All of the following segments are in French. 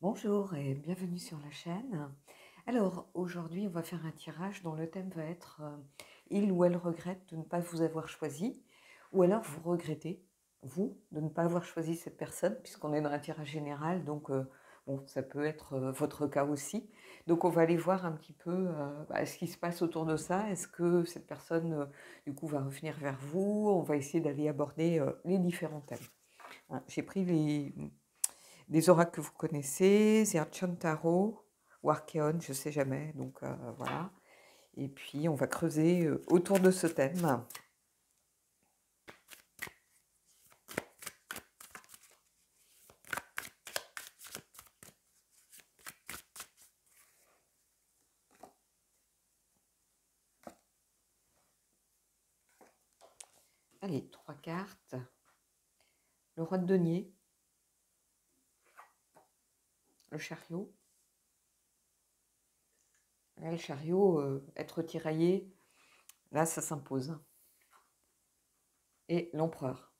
Bonjour et bienvenue sur la chaîne. Alors aujourd'hui, on va faire un tirage dont le thème va être il ou elle regrette de ne pas vous avoir choisi, ou alors vous regrettez, vous, de ne pas avoir choisi cette personne, puisqu'on est dans un tirage général, donc bon, ça peut être votre cas aussi. Donc on va aller voir un petit peu ce qui se passe autour de ça. Est-ce que cette personne, du coup, va revenir vers vous? On va essayer d'aller aborder les différents thèmes. Hein, j'ai pris des oracles que vous connaissez, Zertian Tarot ou Archeon, je ne sais jamais, donc voilà. Et puis on va creuser autour de ce thème. Allez, 3 cartes. Le roi de denier, le chariot. Là, le chariot, être tiraillé, là, ça s'impose. Et l'empereur.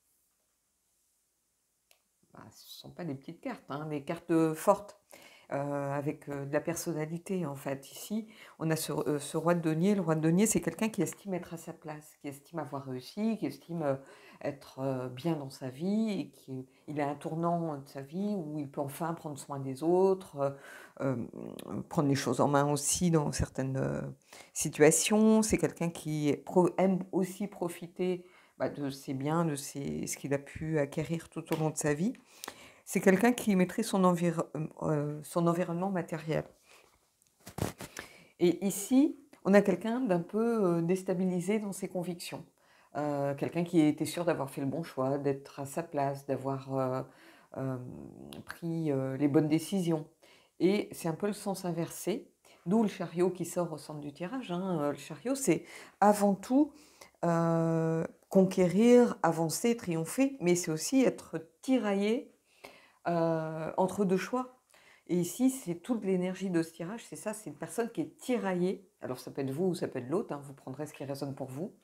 Bah, ce ne sont pas des petites cartes, hein, des cartes fortes. Avec de la personnalité en fait. Ici, on a ce roi de denier. Le roi de denier, c'est quelqu'un qui estime être à sa place, qui estime avoir réussi, qui estime être bien dans sa vie, et qui il a un tournant de sa vie où il peut enfin prendre soin des autres, prendre les choses en main aussi dans certaines situations. C'est quelqu'un qui aime aussi profiter de ses biens, de ce qu'il a pu acquérir tout au long de sa vie. C'est quelqu'un qui maîtrise son environnement matériel. Et ici, on a quelqu'un d'un peu déstabilisé dans ses convictions. Quelqu'un qui était sûr d'avoir fait le bon choix, d'être à sa place, d'avoir euh, pris les bonnes décisions. Et c'est un peu le sens inversé, d'où le chariot qui sort au centre du tirage. Hein. Le chariot, c'est avant tout conquérir, avancer, triompher, mais c'est aussi être tiraillé entre deux choix. Et ici, c'est toute l'énergie de ce tirage, c'est ça, c'est une personne qui est tiraillée. Alors ça peut être vous ou ça peut être l'autre, hein, vous prendrez ce qui résonne pour vous.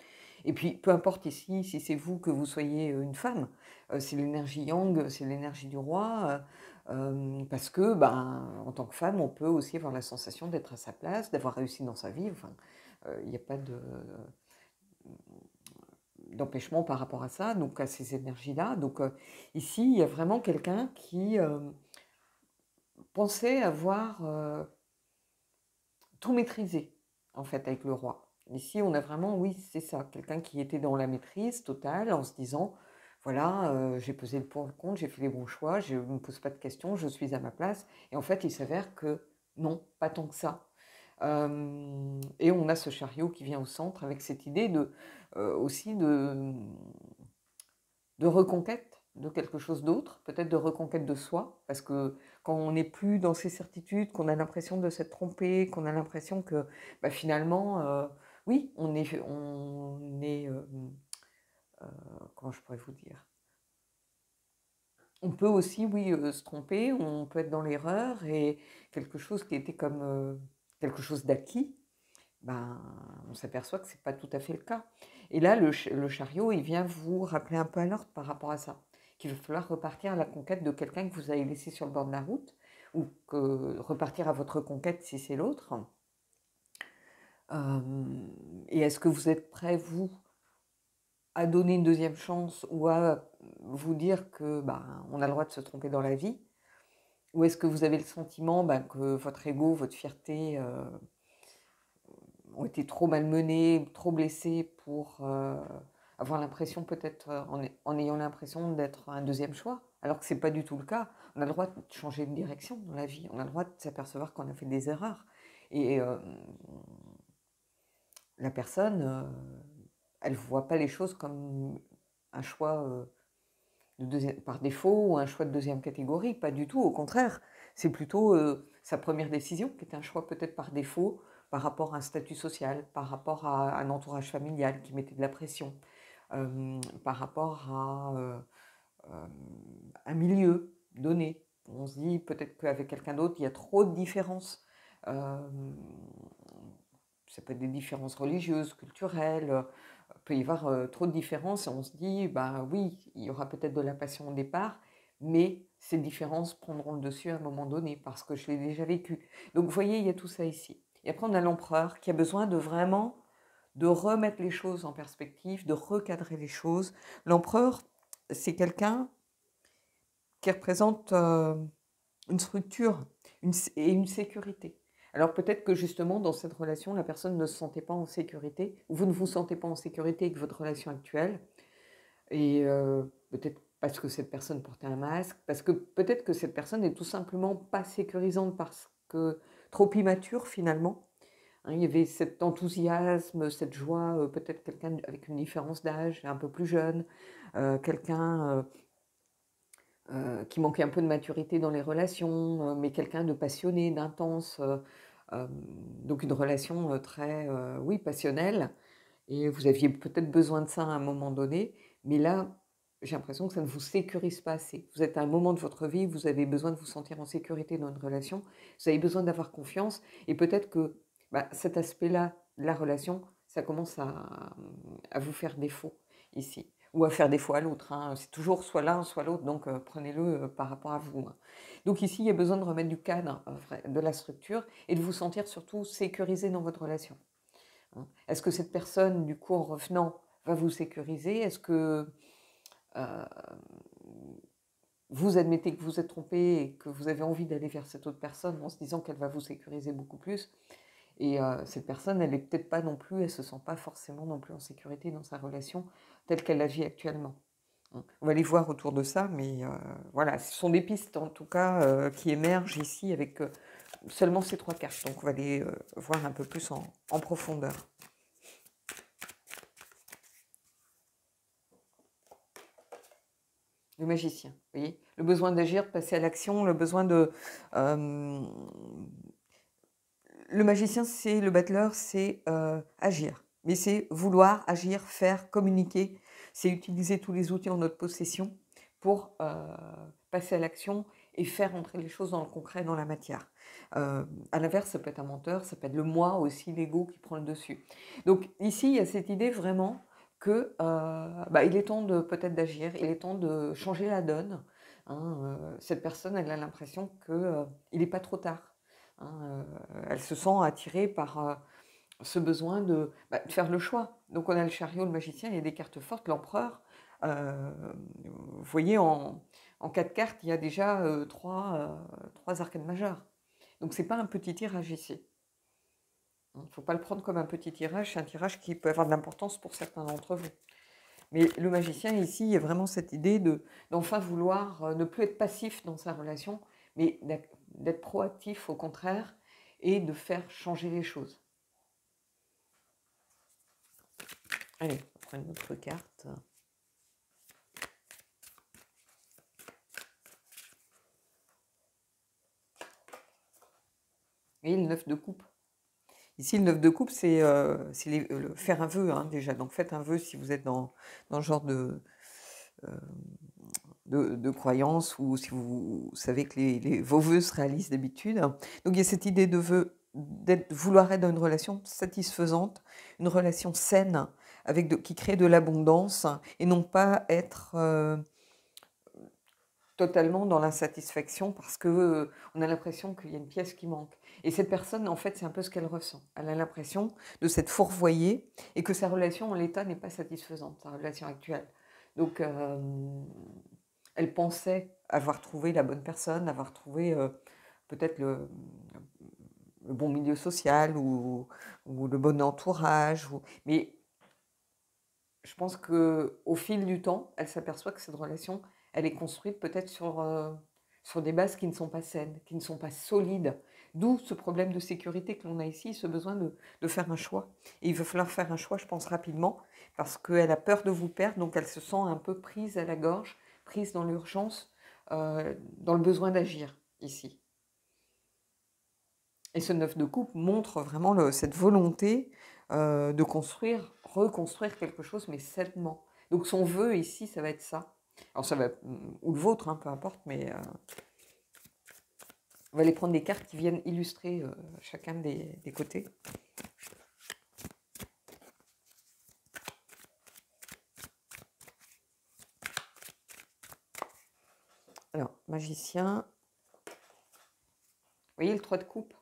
Et puis, peu importe ici, si c'est vous que vous soyez une femme, c'est l'énergie yang, c'est l'énergie du roi, parce que, en tant que femme, on peut aussi avoir la sensation d'être à sa place, d'avoir réussi dans sa vie. Enfin, il n'y a pas d'empêchement par rapport à ça, donc à ces énergies-là. Donc ici, il y a vraiment quelqu'un qui pensait avoir tout maîtrisé, en fait, avec le roi. Ici, on a vraiment, oui, c'est ça, quelqu'un qui était dans la maîtrise totale en se disant, voilà, j'ai pesé le pour et le contre, j'ai fait les bons choix, je ne me pose pas de questions, je suis à ma place. Et en fait, il s'avère que non, pas tant que ça. Et on a ce chariot qui vient au centre avec cette idée aussi de reconquête de quelque chose d'autre, peut-être de reconquête de soi, parce que quand on n'est plus dans ses certitudes, qu'on a l'impression de s'être trompé, qu'on a l'impression que finalement, oui, comment je pourrais vous dire, on peut aussi, oui, se tromper, on peut être dans l'erreur, et quelque chose qui était comme quelque chose d'acquis, on s'aperçoit que ce n'est pas tout à fait le cas. Et là, le chariot, il vient vous rappeler un peu à l'ordre par rapport à ça, qu'il va falloir repartir à la conquête de quelqu'un que vous avez laissé sur le bord de la route, ou repartir à votre conquête si c'est l'autre. Et est-ce que vous êtes prêt, vous, à donner une deuxième chance, ou à vous dire que on a le droit de se tromper dans la vie? Ou est-ce que vous avez le sentiment que votre ego, votre fierté ont été trop malmenés, trop blessés pour avoir l'impression, peut-être en ayant l'impression d'être un deuxième choix, alors que ce n'est pas du tout le cas. On a le droit de changer de direction dans la vie, on a le droit de s'apercevoir qu'on a fait des erreurs. Et la personne, elle ne voit pas les choses comme un choix par défaut ou un choix de deuxième catégorie, pas du tout, au contraire. C'est plutôt sa première décision qui est un choix peut-être par défaut par rapport à un statut social, par rapport à un entourage familial qui mettait de la pression, par rapport à un milieu donné. On se dit peut-être qu'avec quelqu'un d'autre, il y a trop de différences. Euh, Ça peut être des différences religieuses, culturelles, il peut y avoir trop de différences et on se dit, oui, il y aura peut-être de la passion au départ, mais ces différences prendront le dessus à un moment donné, parce que je l'ai déjà vécu. Donc, vous voyez, il y a tout ça ici. Et après, on a l'empereur qui a besoin de vraiment de remettre les choses en perspective, de recadrer les choses. L'empereur, c'est quelqu'un qui représente une structure et une sécurité. Alors peut-être que justement dans cette relation, la personne ne se sentait pas en sécurité, ou vous ne vous sentez pas en sécurité avec votre relation actuelle, et peut-être parce que cette personne portait un masque, parce que peut-être que cette personne n'est tout simplement pas sécurisante parce que trop immature finalement. Hein, il y avait cet enthousiasme, cette joie, peut-être quelqu'un avec une différence d'âge, un peu plus jeune, quelqu'un qui manquait un peu de maturité dans les relations, mais quelqu'un de passionné, d'intense, donc une relation très, oui, passionnelle. Et vous aviez peut-être besoin de ça à un moment donné, mais là, j'ai l'impression que ça ne vous sécurise pas assez. Vous êtes à un moment de votre vie, vous avez besoin de vous sentir en sécurité dans une relation, vous avez besoin d'avoir confiance, et peut-être que cet aspect-là de la relation, ça commence à vous faire défaut ici, ou à faire défaut à l'autre. Hein. C'est toujours soit l'un, soit l'autre, donc prenez-le par rapport à vous. Hein. Donc ici, il y a besoin de remettre du cadre, de la structure, et de vous sentir surtout sécurisé dans votre relation. Est-ce que cette personne, du coup, en revenant, va vous sécuriser? Est-ce que euh, vous admettez que vous êtes trompé et que vous avez envie d'aller vers cette autre personne en se disant qu'elle va vous sécuriser beaucoup plus? Et cette personne, elle n'est peut-être pas non plus, elle ne se sent pas forcément non plus en sécurité dans sa relation telle qu'elle la vit actuellement. On va aller voir autour de ça, mais voilà, ce sont des pistes en tout cas qui émergent ici avec seulement ces 3 cartes. Donc on va aller voir un peu plus en profondeur. Le magicien, vous voyez, le besoin d'agir, de passer à l'action, le besoin de... le magicien, c'est le battleur, c'est agir. Mais c'est vouloir, agir, faire, communiquer. C'est utiliser tous les outils en notre possession pour passer à l'action et faire entrer les choses dans le concret, dans la matière. À l'inverse, ça peut être un menteur, ça peut être le moi aussi, l'ego qui prend le dessus. Donc ici, il y a cette idée vraiment que il est temps de peut-être d'agir, il est temps de changer la donne. Hein, cette personne, elle a l'impression qu'il n'est pas trop tard. Hein, elle se sent attirée par ce besoin de faire le choix. Donc on a le chariot, le magicien, il y a des cartes fortes, l'empereur. Vous voyez, en 4 cartes, il y a déjà 3 arcanes majeures. Donc c'est pas un petit tirage ici. Il ne faut pas le prendre comme un petit tirage, c'est un tirage qui peut avoir de l'importance pour certains d'entre vous. Mais le magicien, ici, il y a vraiment cette idée d'enfin vouloir ne plus être passif dans sa relation, mais d'être proactif au contraire et de faire changer les choses. Allez, on prend une autre carte. Et le 9 de coupe. Ici, le 9 de coupe, c'est faire un vœu, hein, déjà. Donc, faites un vœu si vous êtes dans le genre de croyance ou si vous savez que vos vœux se réalisent d'habitude. Donc, il y a cette idée de vœu, vouloir être dans une relation satisfaisante, une relation saine, qui crée de l'abondance et non pas être totalement dans l'insatisfaction parce que on a l'impression qu'il y a une pièce qui manque. Et cette personne, en fait, c'est un peu ce qu'elle ressent. Elle a l'impression de s'être fourvoyée et que sa relation en l'état n'est pas satisfaisante, sa relation actuelle. Donc, elle pensait avoir trouvé la bonne personne, avoir trouvé peut-être le bon milieu social ou le bon entourage. Mais je pense qu'au fil du temps, elle s'aperçoit que cette relation, elle est construite peut-être sur des bases qui ne sont pas saines, qui ne sont pas solides. D'où ce problème de sécurité que l'on a ici, ce besoin de faire un choix. Et il va falloir faire un choix, je pense, rapidement, parce qu'elle a peur de vous perdre, donc elle se sent un peu prise à la gorge, prise dans l'urgence, dans le besoin d'agir ici. Et ce 9 de coupe montre vraiment cette volonté de reconstruire quelque chose, mais sainement. Donc son vœu ici, ça va être ça. Alors ça va, ou le vôtre, hein, peu importe, mais on va aller prendre des cartes qui viennent illustrer chacun des côtés. Alors, magicien, vous voyez le 3 de coupe?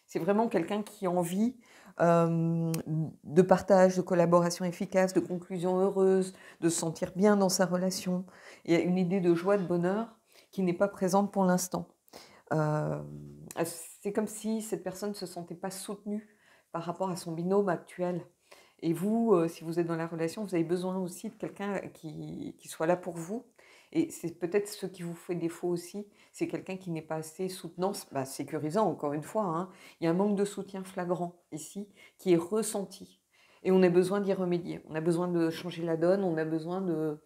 C'est vraiment quelqu'un qui a envie de partage, de collaboration efficace, de conclusion heureuse, de se sentir bien dans sa relation. Il y a une idée de joie, de bonheur qui n'est pas présente pour l'instant. C'est comme si cette personne ne se sentait pas soutenue par rapport à son binôme actuel. Et vous, si vous êtes dans la relation, vous avez besoin aussi de quelqu'un qui soit là pour vous. Et c'est peut-être ce qui vous fait défaut aussi, c'est quelqu'un qui n'est pas assez soutenant, sécurisant, encore une fois, hein. Il y a un manque de soutien flagrant ici, qui est ressenti. Et on a besoin d'y remédier. On a besoin de changer la donne, on a besoin de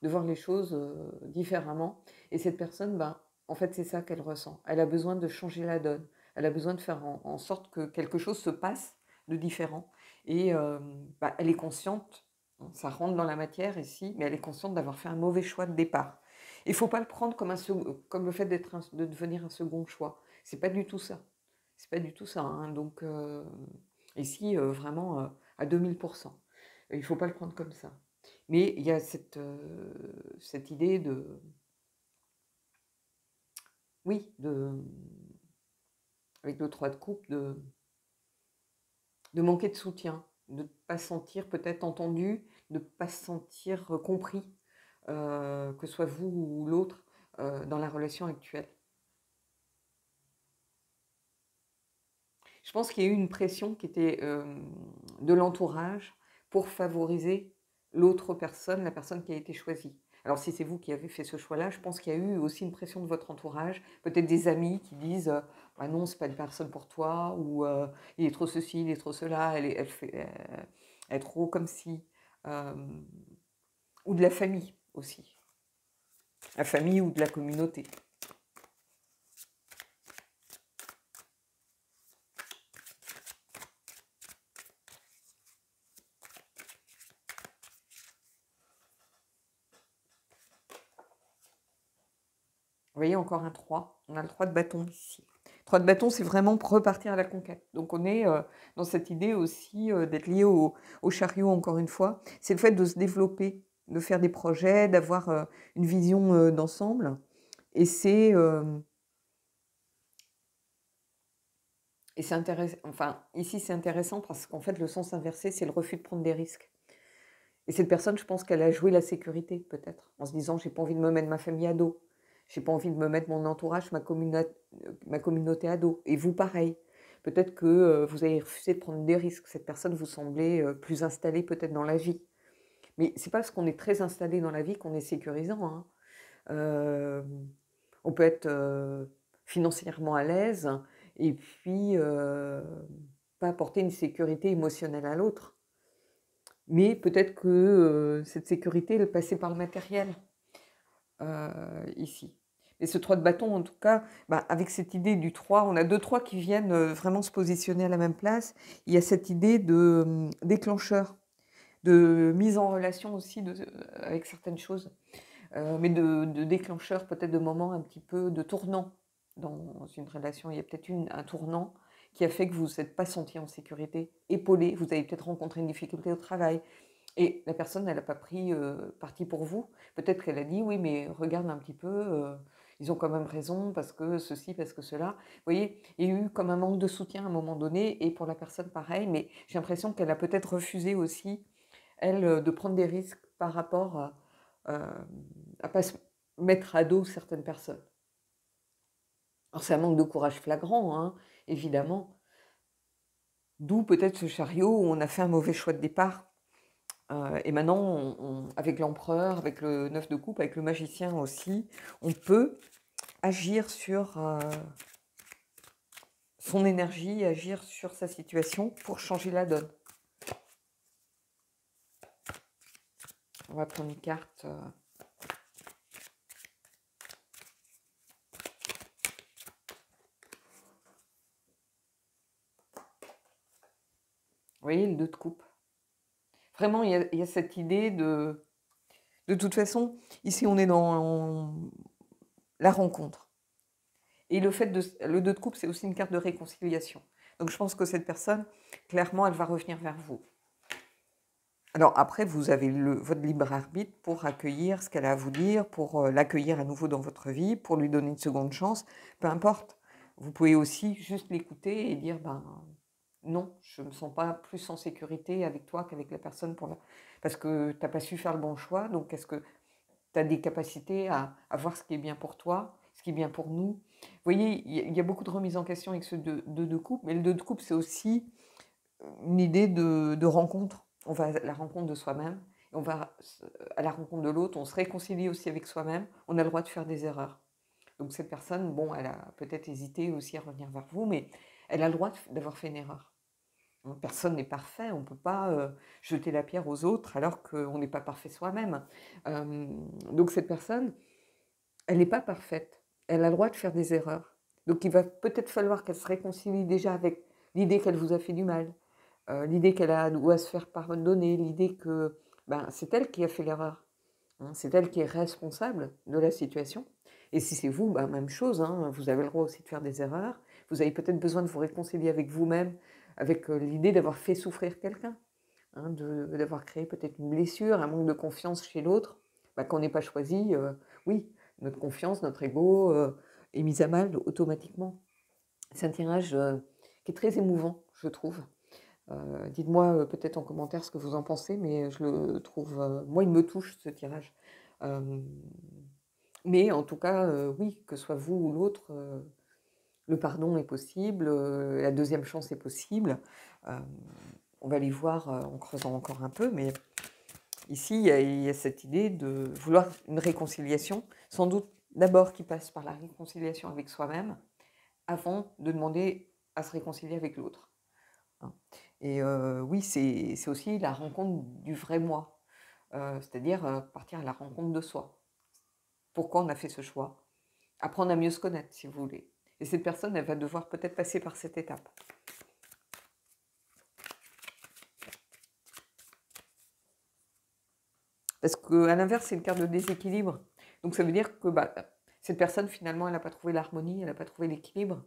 voir les choses différemment. Et cette personne, en fait, c'est ça qu'elle ressent. Elle a besoin de changer la donne. Elle a besoin de faire en sorte que quelque chose se passe de différent. Et elle est consciente, ça rentre dans la matière ici, mais elle est consciente d'avoir fait un mauvais choix de départ. Il ne faut pas le prendre comme le fait de devenir un second choix. C'est pas du tout ça. C'est pas du tout ça, hein. Donc ici, vraiment à 2000%. Il ne faut pas le prendre comme ça. Mais il y a cette idée oui, avec le 3 de coupe, de manquer de soutien, de ne pas se sentir peut-être entendu, de ne pas se sentir compris, que ce soit vous ou l'autre, dans la relation actuelle. Je pense qu'il y a eu une pression qui était de l'entourage pour favoriser l'autre personne, la personne qui a été choisie. Alors si c'est vous qui avez fait ce choix-là, je pense qu'il y a eu aussi une pression de votre entourage, peut-être des amis qui disent bah non, c'est pas une personne pour toi, ou il est trop ceci, il est trop cela, elle est trop comme si, euh, ou de la famille aussi, la famille ou de la communauté. Vous voyez, encore un 3. On a le 3 de bâton ici. 3 de bâton, c'est vraiment pour repartir à la conquête. Donc on est dans cette idée aussi d'être lié au chariot, encore une fois. C'est le fait de se développer, de faire des projets, d'avoir une vision d'ensemble. Et c'est intéressant. Enfin, ici, c'est intéressant parce qu'en fait, le sens inversé, c'est le refus de prendre des risques. Et cette personne, je pense qu'elle a joué la sécurité, peut-être, en se disant, j'ai pas envie de me mettre ma famille à dos. J'ai pas envie de me mettre mon entourage, ma communauté à dos. Et vous, pareil. Peut-être que vous avez refusé de prendre des risques. Cette personne vous semblait plus installée peut-être dans la vie. Mais c'est pas parce qu'on est très installé dans la vie qu'on est sécurisant, hein. On peut être financièrement à l'aise et puis pas apporter une sécurité émotionnelle à l'autre. Mais peut-être que cette sécurité, elle passait par le matériel ici. Et ce 3 de bâton, en tout cas, avec cette idée du 3, on a 2 3 qui viennent vraiment se positionner à la même place. Il y a cette idée de déclencheur, de mise en relation aussi avec certaines choses, mais de déclencheur, peut-être de moments un petit peu de tournant dans une relation. Il y a peut-être un tournant qui a fait que vous ne vous êtes pas senti en sécurité, épaulé, vous avez peut-être rencontré une difficulté au travail, et la personne, elle n'a pas pris parti pour vous. Peut-être qu'elle a dit, oui, mais regarde un petit peu, ils ont quand même raison, parce que ceci, parce que cela. Vous voyez, il y a eu comme un manque de soutien à un moment donné, et pour la personne, pareil, mais j'ai l'impression qu'elle a peut-être refusé aussi, elle, de prendre des risques par rapport à ne pas se mettre à dos certaines personnes. Alors, c'est un manque de courage flagrant, hein, évidemment. D'où peut-être ce chariot où on a fait un mauvais choix de départ. Et maintenant, avec l'empereur, avec le 9 de coupe, avec le magicien aussi, on peut agir sur son énergie, agir sur sa situation pour changer la donne. On va prendre une carte. Vous voyez, le 2 de coupe. Vraiment, il y a cette idée de... De toute façon, ici, on est dans la rencontre. Et le fait le 2 de coupe, c'est aussi une carte de réconciliation. Donc, je pense que cette personne, clairement, elle va revenir vers vous. Alors après, vous avez votre libre arbitre pour accueillir ce qu'elle a à vous dire, pour l'accueillir à nouveau dans votre vie, pour lui donner une seconde chance, peu importe. Vous pouvez aussi juste l'écouter et dire, ben non, je ne me sens pas plus en sécurité avec toi qu'avec la personne parce que tu n'as pas su faire le bon choix, donc est-ce que tu as des capacités à voir ce qui est bien pour toi, ce qui est bien pour nous. Vous voyez, il y a beaucoup de remises en question avec ce deux de couple, mais le deux de couple, c'est aussi une idée de rencontre. On va à la rencontre de soi-même, et on va à la rencontre de l'autre, on se réconcilie aussi avec soi-même, on a le droit de faire des erreurs. Donc cette personne, bon, elle a peut-être hésité aussi à revenir vers vous, mais elle a le droit d'avoir fait une erreur. Personne n'est parfait, on ne peut pas jeter la pierre aux autres alors qu'on n'est pas parfait soi-même. Donc cette personne, elle n'est pas parfaite, elle a le droit de faire des erreurs. Donc il va peut-être falloir qu'elle se réconcilie déjà avec l'idée qu'elle vous a fait du mal, l'idée qu'elle doit se faire pardonner, l'idée que ben, c'est elle qui a fait l'erreur. C'est elle qui est responsable de la situation. Et si c'est vous, ben, même chose, vous avez le droit aussi de faire des erreurs. Vous avez peut-être besoin de vous réconcilier avec vous-même, avec l'idée d'avoir fait souffrir quelqu'un, d'avoir créé peut-être une blessure, un manque de confiance chez l'autre, qu'on n'ait pas choisi. Oui, notre confiance, notre ego est mise à mal automatiquement. C'est un tirage qui est très émouvant, je trouve. Dites-moi peut-être en commentaire ce que vous en pensez, mais je le trouve, moi il me touche ce tirage. Mais en tout cas, oui, que ce soit vous ou l'autre, le pardon est possible, la deuxième chance est possible. On va les voir en creusant encore un peu, mais ici il y a cette idée de vouloir une réconciliation, sans doute d'abord qui passe par la réconciliation avec soi-même, avant de demander à se réconcilier avec l'autre. Et oui, c'est aussi la rencontre du vrai moi, c'est-à-dire partir à la rencontre de soi. Pourquoi on a fait ce choix? Apprendre à mieux se connaître, si vous voulez. Et cette personne, elle va devoir peut-être passer par cette étape. Parce qu'à l'inverse, c'est une carte de déséquilibre. Donc ça veut dire que cette personne, finalement, elle n'a pas trouvé l'harmonie, elle n'a pas trouvé l'équilibre.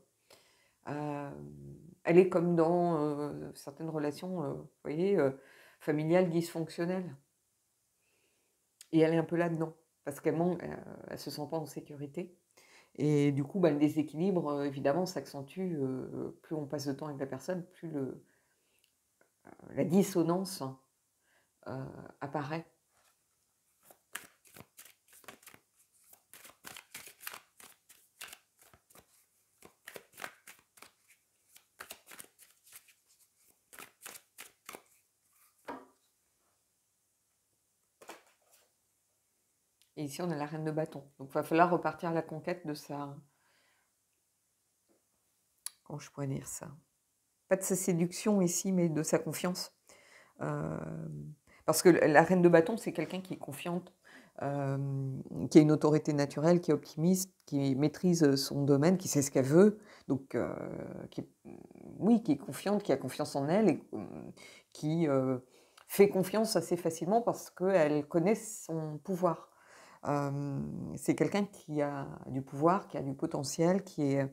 Elle est comme dans certaines relations, vous voyez, familiales dysfonctionnelles. Et elle est un peu là-dedans, parce qu'elle ne se sent pas en sécurité. Et du coup, le déséquilibre, évidemment, s'accentue. Plus on passe de temps avec la personne, plus la dissonance apparaît. Et ici, on a la reine de bâton. Donc, il va falloir repartir à la conquête de sa... Comment je pourrais dire ça? Pas de sa séduction ici, mais de sa confiance. Parce que la reine de bâton, c'est quelqu'un qui est confiante, qui a une autorité naturelle, qui est optimiste, qui maîtrise son domaine, qui sait ce qu'elle veut, donc qui est confiante, qui a confiance en elle et qui fait confiance assez facilement parce qu'elle connaît son pouvoir. C'est quelqu'un qui a du pouvoir, qui a du potentiel, il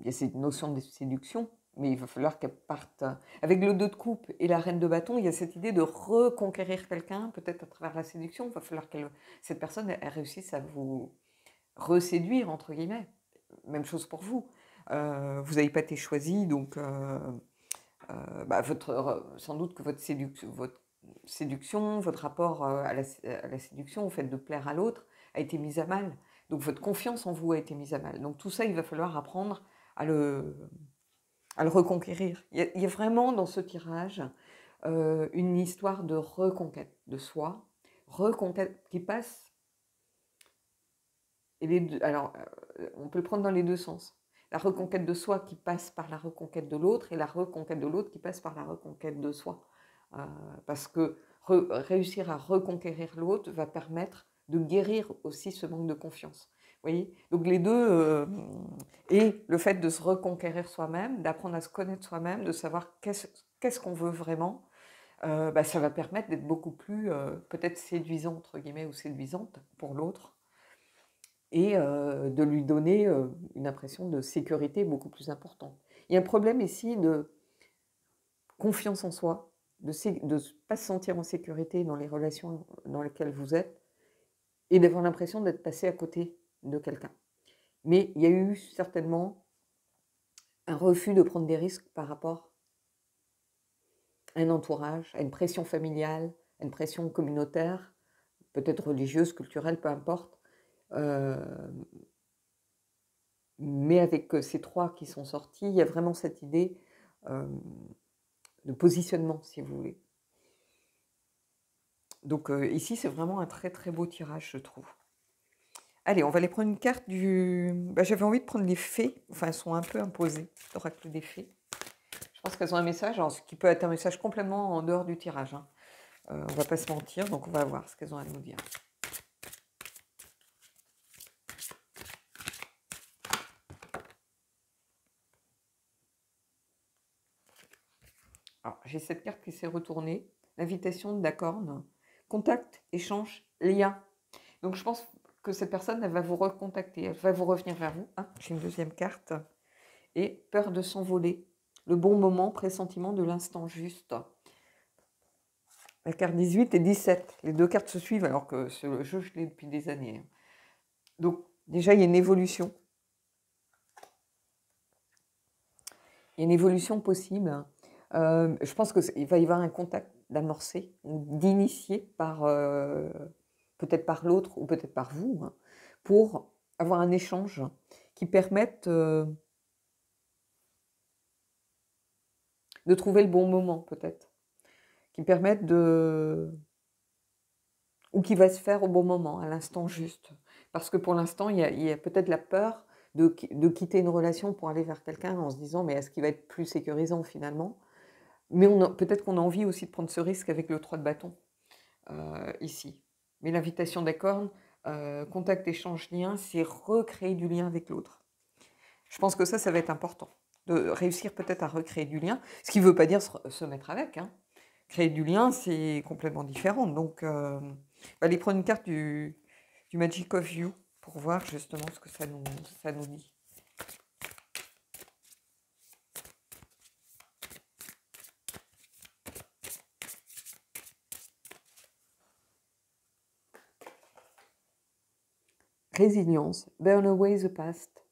y a cette notion de séduction, mais il va falloir qu'elle parte. Avec le 2 de coupe et la reine de bâton, il y a cette idée de reconquérir quelqu'un, peut-être à travers la séduction. Il va falloir que cette personne elle réussisse à vous reséduire, entre guillemets. Même chose pour vous. Vous n'avez pas été choisi, donc sans doute que votre séduction, votre rapport à la séduction, au fait de plaire à l'autre, a été mise à mal. Donc votre confiance en vous a été mise à mal. Donc tout ça, il va falloir apprendre à le reconquérir. Il y a vraiment dans ce tirage une histoire de reconquête de soi, reconquête qui passe. Alors, on peut le prendre dans les deux sens. La reconquête de soi qui passe par la reconquête de l'autre et la reconquête de l'autre qui passe par la reconquête de soi. Parce que réussir à reconquérir l'autre va permettre de guérir aussi ce manque de confiance. Vous voyez? Donc les deux, et le fait de se reconquérir soi-même, d'apprendre à se connaître soi-même, de savoir qu'est-ce qu'on veut vraiment, ça va permettre d'être beaucoup plus peut-être séduisant, entre guillemets, ou séduisante pour l'autre, et de lui donner une impression de sécurité beaucoup plus importante. Il y a un problème ici de confiance en soi, de ne pas se sentir en sécurité dans les relations dans lesquelles vous êtes et d'avoir l'impression d'être passé à côté de quelqu'un. Mais il y a eu certainement un refus de prendre des risques par rapport à un entourage, à une pression familiale, à une pression communautaire, peut-être religieuse, culturelle, peu importe. Mais avec ces trois qui sont sortis, il y a vraiment cette idée de positionnement, si vous voulez. Donc ici, c'est vraiment un très très beau tirage, je trouve. Allez, on va aller prendre une carte du... j'avais envie de prendre les fées, enfin elles sont un peu imposées, l'oracle des fées. Je pense qu'elles ont un message, alors, ce qui peut être un message complètement en dehors du tirage. Hein. On va pas se mentir, donc on va voir ce qu'elles ont à nous dire. Alors, j'ai cette carte qui s'est retournée, l'invitation de la corne, contact, échange, lien. Donc je pense que cette personne, elle va vous recontacter, elle va vous revenir vers vous. Ah, j'ai une deuxième carte. Et peur de s'envoler. Le bon moment, pressentiment de l'instant juste. La carte 18 et 17. Les deux cartes se suivent alors que ce jeu, je l'ai depuis des années. Donc déjà, il y a une évolution. Il y a une évolution possible. Je pense qu'il va y avoir un contact d'amorcer, d'initier par peut-être par l'autre ou peut-être par vous, hein, pour avoir un échange qui permette de trouver le bon moment peut-être, qui permette de... ou qui va se faire au bon moment, à l'instant juste. Parce que pour l'instant, il y a peut-être la peur de quitter une relation pour aller vers quelqu'un en se disant mais est-ce qu'il va être plus sécurisant finalement? Mais peut-être qu'on a envie aussi de prendre ce risque avec le 3 de bâton, ici. Mais l'invitation d'accords, contact, échange, lien, c'est recréer du lien avec l'autre. Je pense que ça va être important, de réussir peut-être à recréer du lien, ce qui ne veut pas dire se mettre avec. Hein. Créer du lien, c'est complètement différent. Donc, allez prendre une carte du Magic of You pour voir justement ce que ça nous dit. Résilience, burn away the past.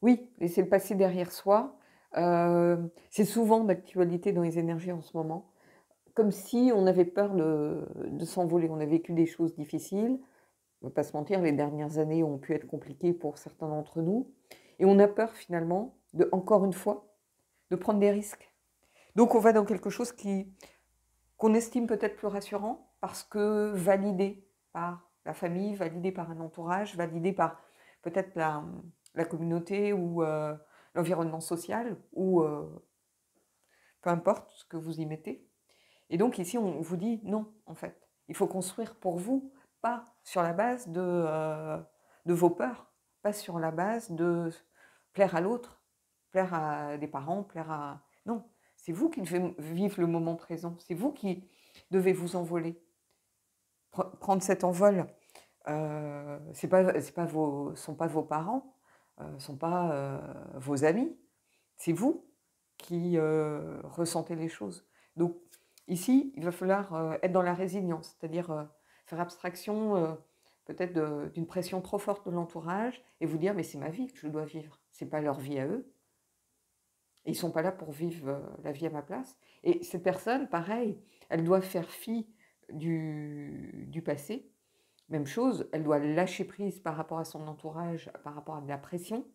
Oui, laisser le passé derrière soi. C'est souvent d'actualité dans les énergies en ce moment. Comme si on avait peur de s'envoler. On a vécu des choses difficiles. On ne va pas se mentir, les dernières années ont pu être compliquées pour certains d'entre nous. Et on a peur finalement, encore une fois, de prendre des risques. Donc on va dans quelque chose qu'on estime peut-être plus rassurant parce que validé par la famille, validé par un entourage, validé par peut-être la communauté ou l'environnement social ou peu importe ce que vous y mettez. Et donc ici, on vous dit non, en fait. Il faut construire pour vous, pas sur la base de vos peurs, pas sur la base de plaire à l'autre, plaire à des parents, plaire à... Non, c'est vous qui devez vivre le moment présent, c'est vous qui devez vous envoler. Prendre cet envol, sont pas vos parents, sont pas vos amis, c'est vous qui ressentez les choses. Donc ici, il va falloir être dans la résilience, c'est-à-dire faire abstraction peut-être d'une pression trop forte de l'entourage et vous dire mais c'est ma vie que je dois vivre, c'est pas leur vie à eux. Et ils sont pas là pour vivre la vie à ma place. Et cette personne, pareil, elle doit faire fi du passé. Même chose, elle doit lâcher prise par rapport à son entourage, par rapport à de la pression.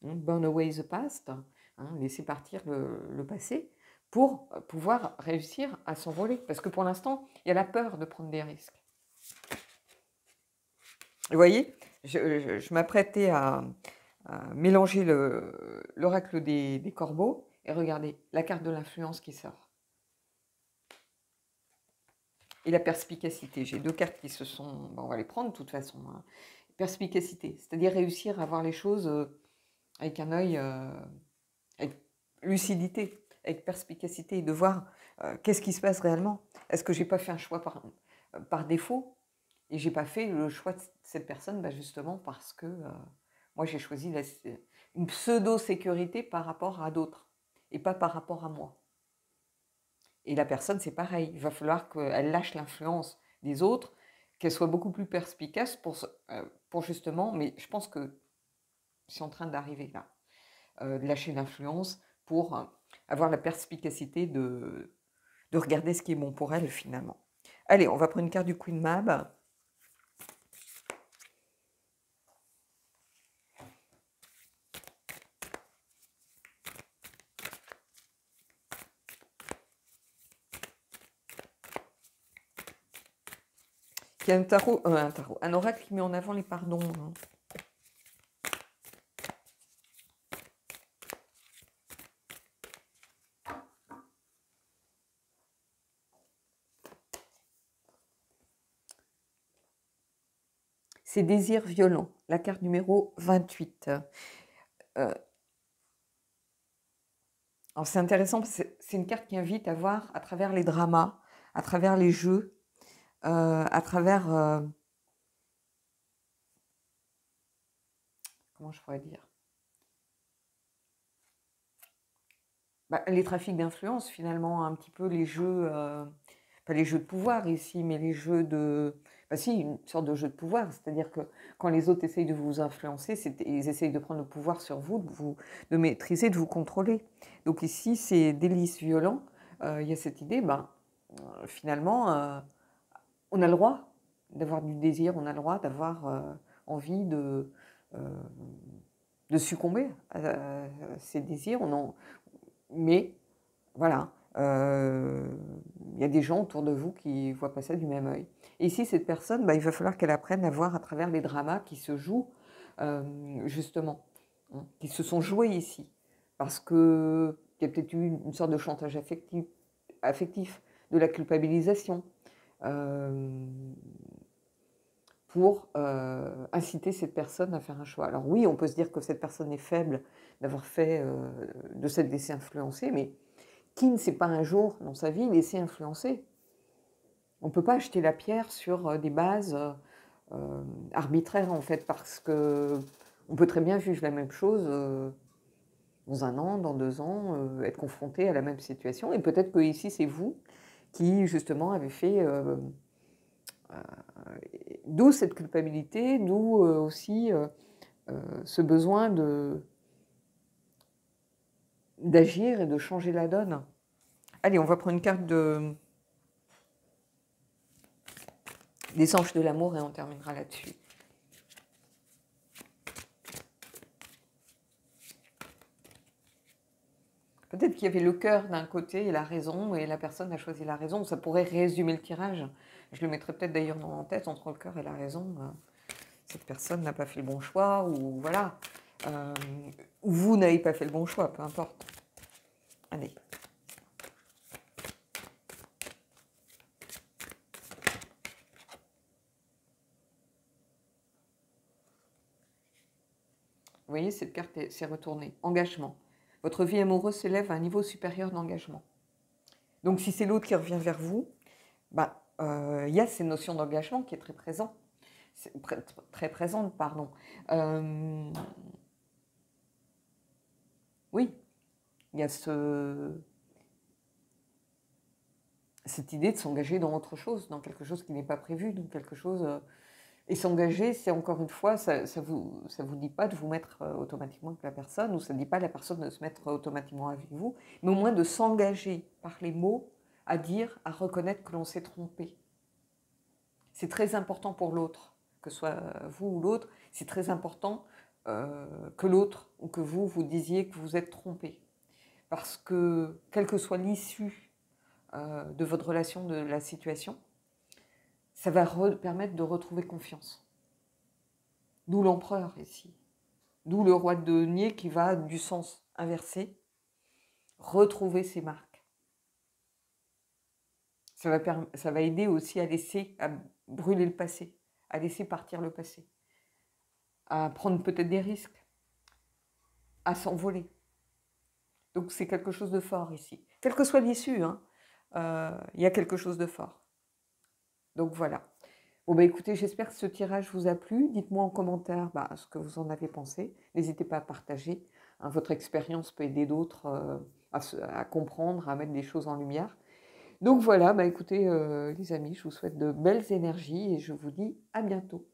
Burn away the past, laisser partir le passé pour pouvoir réussir à s'envoler. Parce que pour l'instant, il y a la peur de prendre des risques. Vous voyez, je m'apprêtais à mélanger l'oracle des corbeaux et regardez la carte de l'influence qui sort. Et la perspicacité. J'ai deux cartes qui se sont... Bon, on va les prendre de toute façon. Hein. Perspicacité, c'est-à-dire réussir à voir les choses avec un œil, avec lucidité, avec perspicacité, de voir qu'est-ce qui se passe réellement. Est-ce que je n'ai pas fait un choix par défaut et je n'ai pas fait le choix de cette personne justement parce que moi j'ai choisi une pseudo-sécurité par rapport à d'autres et pas par rapport à moi. Et la personne, c'est pareil. Il va falloir qu'elle lâche l'influence des autres, qu'elle soit beaucoup plus perspicace pour justement, mais je pense que c'est en train d'arriver là, de lâcher l'influence pour avoir la perspicacité de regarder ce qui est bon pour elle finalement. Allez, on va prendre une carte du Queen Mab. Il y a un oracle qui met en avant les pardons. Hein. C'est désir violent, la carte numéro 28. Alors c'est intéressant, c'est une carte qui invite à voir à travers les dramas, à travers les jeux, à travers... comment je pourrais dire, les trafics d'influence finalement, un petit peu les jeux, pas les jeux de pouvoir ici, mais les jeux de... si, une sorte de jeu de pouvoir, c'est-à-dire que quand les autres essayent de vous influencer, ils essayent de prendre le pouvoir sur vous, de maîtriser, de vous contrôler. Donc ici, c'est délice violent, il y a cette idée, finalement, on a le droit d'avoir du désir, on a le droit d'avoir envie de succomber à ces désirs, mais voilà, il y a des gens autour de vous qui ne voient pas ça du même œil. Et ici, cette personne, il va falloir qu'elle apprenne à voir à travers les dramas qui se jouent, justement, hein, qui se sont joués ici. Parce qu'il y a peut-être eu une sorte de chantage affectif, de la culpabilisation, pour inciter cette personne à faire un choix. Alors oui, on peut se dire que cette personne est faible d'avoir fait, de s'être laissé influencer, mais qui ne s'est pas un jour dans sa vie laissé influencer? On ne peut pas jeter la pierre sur des bases arbitraires en fait, parce que on peut très bien vivre la même chose dans 1 an, dans 2 ans, être confronté à la même situation, et peut-être que ici c'est vous qui justement avez fait... d'où cette culpabilité, d'où aussi ce besoin d'agir et de changer la donne. Allez, on va prendre une carte des anges de l'amour et on terminera là-dessus. Peut-être qu'il y avait le cœur d'un côté et la raison, et la personne a choisi la raison. Ça pourrait résumer le tirage. Je le mettrais peut-être d'ailleurs dans la tête, entre le cœur et la raison. Cette personne n'a pas fait le bon choix, ou voilà. Ou vous n'avez pas fait le bon choix, peu importe. Allez. Vous voyez, cette carte s'est retournée. Engagement. Votre vie amoureuse s'élève à un niveau supérieur d'engagement. Donc, si c'est l'autre qui revient vers vous, il y a cette notion d'engagement qui est très présente. Très présente, pardon. Oui, il y a cette idée de s'engager dans autre chose, dans quelque chose qui n'est pas prévu, dans quelque chose... Et s'engager, c'est encore une fois, ça vous dit pas de vous mettre automatiquement avec la personne, ou ça ne dit pas à la personne de se mettre automatiquement avec vous, mais au moins de s'engager par les mots à dire, à reconnaître que l'on s'est trompé. C'est très important pour l'autre, que ce soit vous ou l'autre, c'est très important que l'autre ou que vous disiez que vous êtes trompé. Parce que, quelle que soit l'issue de votre relation, de la situation, ça va permettre de retrouver confiance. D'où l'empereur ici. D'où le roi de denier qui va du sens inversé retrouver ses marques. Ça va aider aussi à brûler le passé, à laisser partir le passé, à prendre peut-être des risques, à s'envoler. Donc c'est quelque chose de fort ici. Quelle que soit l'issue, il y a quelque chose de fort. Donc voilà. Bon, écoutez, j'espère que ce tirage vous a plu. Dites-moi en commentaire ce que vous en avez pensé. N'hésitez pas à partager. Votre expérience peut aider d'autres à comprendre, à mettre des choses en lumière. Donc voilà, bah écoutez, les amis, je vous souhaite de belles énergies et je vous dis à bientôt.